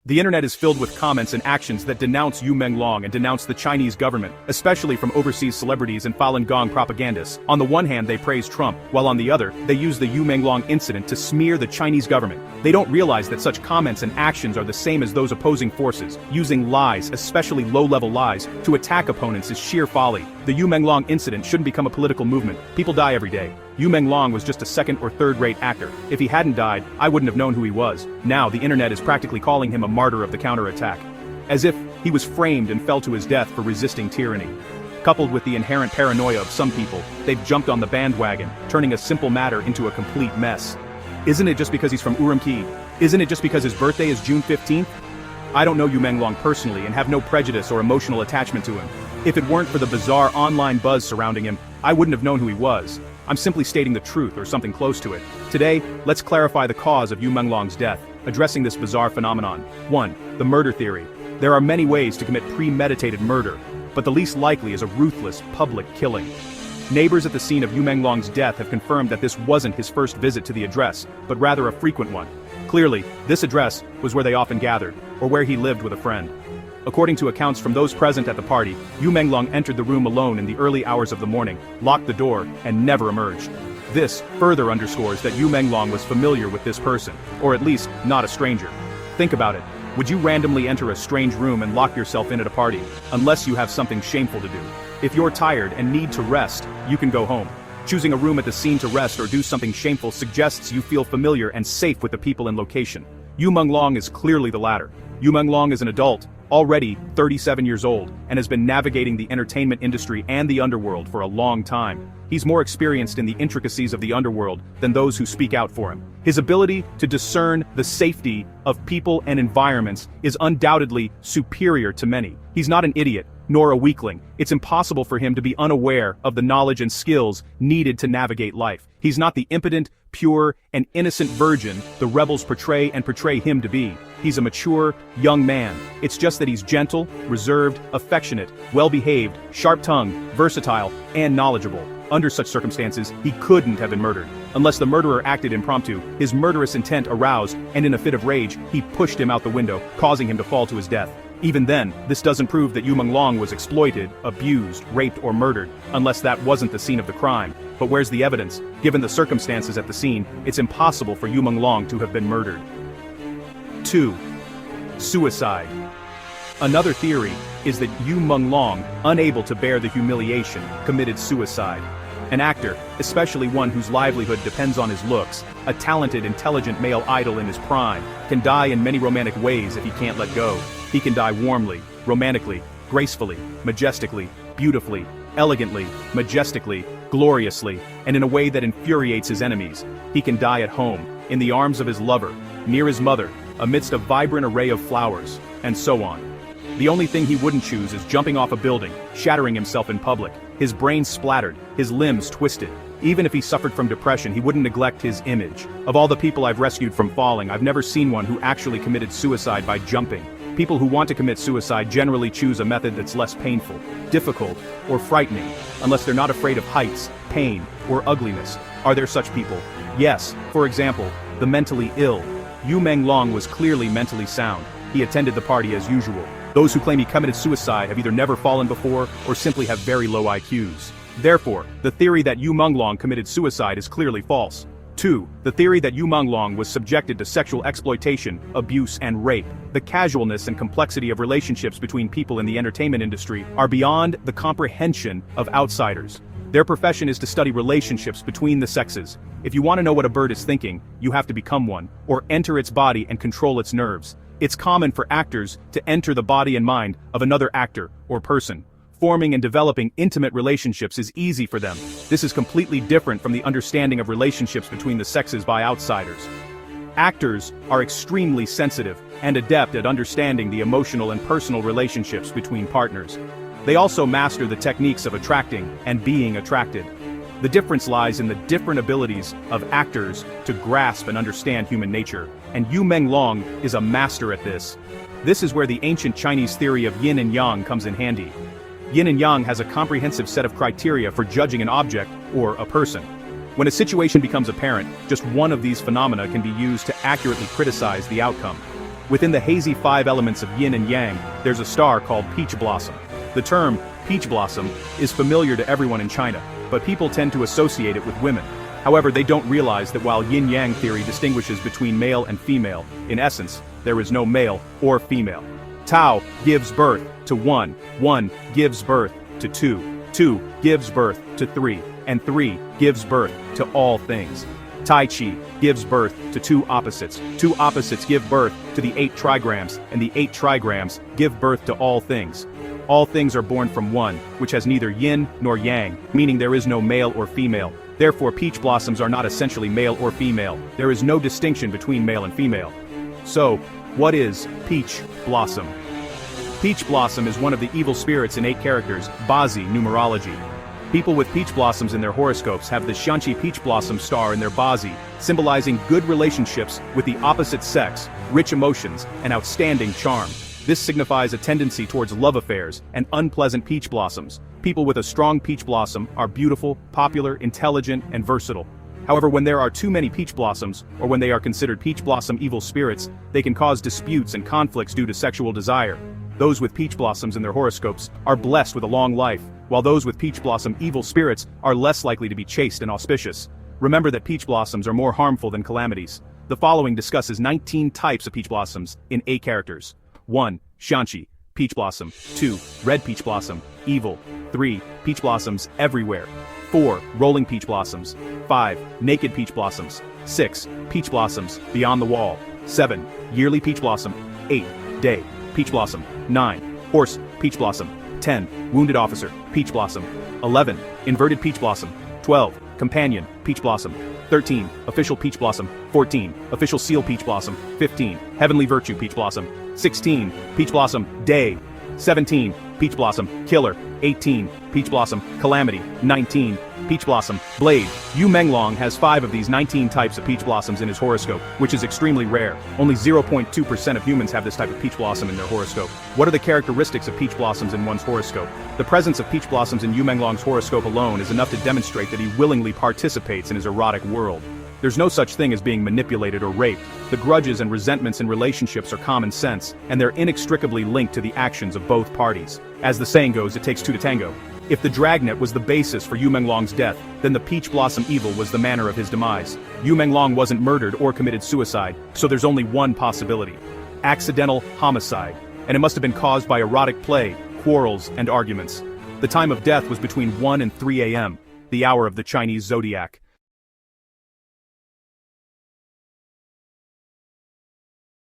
The internet is filled with comments and actions that denounce Yu Menglong and denounce the Chinese government, especially from overseas celebrities and Falun Gong propagandists. On the one hand, they praise Trump, while on the other, they use the Yu Menglong incident to smear the Chinese government. They don't realize that such comments and actions are the same as those opposing forces. Using lies, especially low-level lies, to attack opponents is sheer folly. The Yu Menglong incident shouldn't become a political movement. People die every day. Yu Menglong was just a second or third-rate actor. If he hadn't died, I wouldn't have known who he was. Now the internet is practically calling him a martyr of the counterattack. As if he was framed and fell to his death for resisting tyranny. Coupled with the inherent paranoia of some people, they've jumped on the bandwagon, turning a simple matter into a complete mess. Isn't it just because he's from Urumqi? Isn't it just because his birthday is June 15th? I don't know Yu Menglong personally and have no prejudice or emotional attachment to him. If it weren't for the bizarre online buzz surrounding him, I wouldn't have known who he was. I'm simply stating the truth or something close to it. Today, let's clarify the cause of Yu Menglong's death, addressing this bizarre phenomenon. 1. The murder theory. There are many ways to commit premeditated murder, but the least likely is a ruthless, public killing. Neighbors at the scene of Yu Menglong's death have confirmed that this wasn't his first visit to the address, but rather a frequent one. Clearly, this address was where they often gathered, or where he lived with a friend. According to accounts from those present at the party, Yu Menglong entered the room alone in the early hours of the morning, locked the door, and never emerged. This further underscores that Yu Menglong was familiar with this person, or at least, not a stranger. Think about it. Would you randomly enter a strange room and lock yourself in at a party, unless you have something shameful to do? If you're tired and need to rest, you can go home. Choosing a room at the scene to rest or do something shameful suggests you feel familiar and safe with the people and location. Yu Menglong is clearly the latter. Yu Menglong is an adult, already 37 years old, and has been navigating the entertainment industry and the underworld for a long time. He's more experienced in the intricacies of the underworld than those who speak out for him. His ability to discern the safety of people and environments is undoubtedly superior to many. He's not an idiot, nor a weakling. It's impossible for him to be unaware of the knowledge and skills needed to navigate life. He's not the impotent, pure, and innocent virgin the rebels portray him to be. He's a mature, young man. It's just that he's gentle, reserved, affectionate, well-behaved, sharp-tongued, versatile, and knowledgeable. Under such circumstances, he couldn't have been murdered. Unless the murderer acted impromptu, his murderous intent aroused, and in a fit of rage, he pushed him out the window, causing him to fall to his death. Even then, this doesn't prove that Yu Menglong was exploited, abused, raped, or murdered, unless that wasn't the scene of the crime. But where's the evidence? Given the circumstances at the scene, it's impossible for Yu Menglong to have been murdered. 2. Suicide. Another theory is that Yu Menglong, unable to bear the humiliation, committed suicide. An actor, especially one whose livelihood depends on his looks, a talented, intelligent male idol in his prime, can die in many romantic ways if he can't let go. He can die warmly, romantically, gracefully, majestically, beautifully, elegantly, majestically, gloriously, and in a way that infuriates his enemies. He can die at home, in the arms of his lover, near his mother, amidst a vibrant array of flowers, and so on. The only thing he wouldn't choose is jumping off a building, shattering himself in public, his brain splattered, his limbs twisted. Even if he suffered from depression, he wouldn't neglect his image. Of all the people I've rescued from falling, I've never seen one who actually committed suicide by jumping. People who want to commit suicide generally choose a method that's less painful, difficult, or frightening, unless they're not afraid of heights, pain, or ugliness. Are there such people? Yes, for example, the mentally ill. Yu Menglong was clearly mentally sound. He attended the party as usual. Those who claim he committed suicide have either never fallen before or simply have very low IQs. Therefore, the theory that Yu Menglong committed suicide is clearly false. 2. The theory that Yu Menglong was subjected to sexual exploitation, abuse, and rape. The casualness and complexity of relationships between people in the entertainment industry are beyond the comprehension of outsiders. Their profession is to study relationships between the sexes. If you want to know what a bird is thinking, you have to become one, or enter its body and control its nerves. It's common for actors to enter the body and mind of another actor or person. Forming and developing intimate relationships is easy for them. This is completely different from the understanding of relationships between the sexes by outsiders. Actors are extremely sensitive and adept at understanding the emotional and personal relationships between partners. They also master the techniques of attracting and being attracted. The difference lies in the different abilities of actors to grasp and understand human nature, and Yu Menglong is a master at this. This is where the ancient Chinese theory of yin and yang comes in handy. Yin and yang has a comprehensive set of criteria for judging an object or a person. When a situation becomes apparent, just one of these phenomena can be used to accurately criticize the outcome. Within the hazy 5 elements of yin and yang, there's a star called peach blossom. The term, peach blossom, is familiar to everyone in China, but people tend to associate it with women. However, they don't realize that while yin-yang theory distinguishes between male and female, in essence, there is no male or female. Tao gives birth to 1, 1 gives birth to 2, 2 gives birth to 3, and 3 gives birth to all things. Tai Chi gives birth to 2 opposites give birth to the 8 trigrams, and the 8 trigrams give birth to all things. All things are born from one, which has neither yin nor yang, meaning there is no male or female. Therefore, peach blossoms are not essentially male or female. There is no distinction between male and female. So, what is peach blossom? Peach blossom is one of the evil spirits in 8 characters, Bazi numerology. People with peach blossoms in their horoscopes have the Shanqi peach blossom star in their Bazi, symbolizing good relationships with the opposite sex, rich emotions, and outstanding charm. This signifies a tendency towards love affairs and unpleasant peach blossoms. People with a strong peach blossom are beautiful, popular, intelligent, and versatile. However, when there are too many peach blossoms, or when they are considered peach blossom evil spirits, they can cause disputes and conflicts due to sexual desire. Those with peach blossoms in their horoscopes are blessed with a long life, while those with peach blossom evil spirits are less likely to be chaste and auspicious. Remember that peach blossoms are more harmful than calamities. The following discusses 19 types of peach blossoms in 8 characters. 1. Shanqi, peach blossom. 2. Red peach blossom, evil. 3. Peach blossoms everywhere. 4. Rolling peach blossoms. 5. Naked peach blossoms. 6. Peach blossoms beyond the wall. 7. Yearly peach blossom. 8. Day peach blossom. 9. Horse peach blossom. 10. Wounded officer peach blossom. 11. Inverted peach blossom. 12. Companion peach blossom. 13. Official peach blossom. 14. Official seal peach blossom. 15. Heavenly virtue peach blossom. 16. Peach blossom day. 17. Peach blossom killer. 18. Peach blossom calamity. 19. Peach blossom blade. Yu Menglong has 5 of these 19 types of peach blossoms in his horoscope, which is extremely rare. Only 0.2% of humans have this type of peach blossom in their horoscope. What are the characteristics of peach blossoms in one's horoscope? The presence of peach blossoms in Yu Menglong's horoscope alone is enough to demonstrate that he willingly participates in his erotic world. There's no such thing as being manipulated or raped. The grudges and resentments in relationships are common sense, and they're inextricably linked to the actions of both parties. As the saying goes, it takes 2 to tango. If the dragnet was the basis for Yu Menglong's death, then the peach blossom evil was the manner of his demise. Yu Menglong wasn't murdered or committed suicide, so there's only one possibility. Accidental homicide. And it must have been caused by erotic play, quarrels, and arguments. The time of death was between 1 and 3 a.m., the hour of the Chinese zodiac.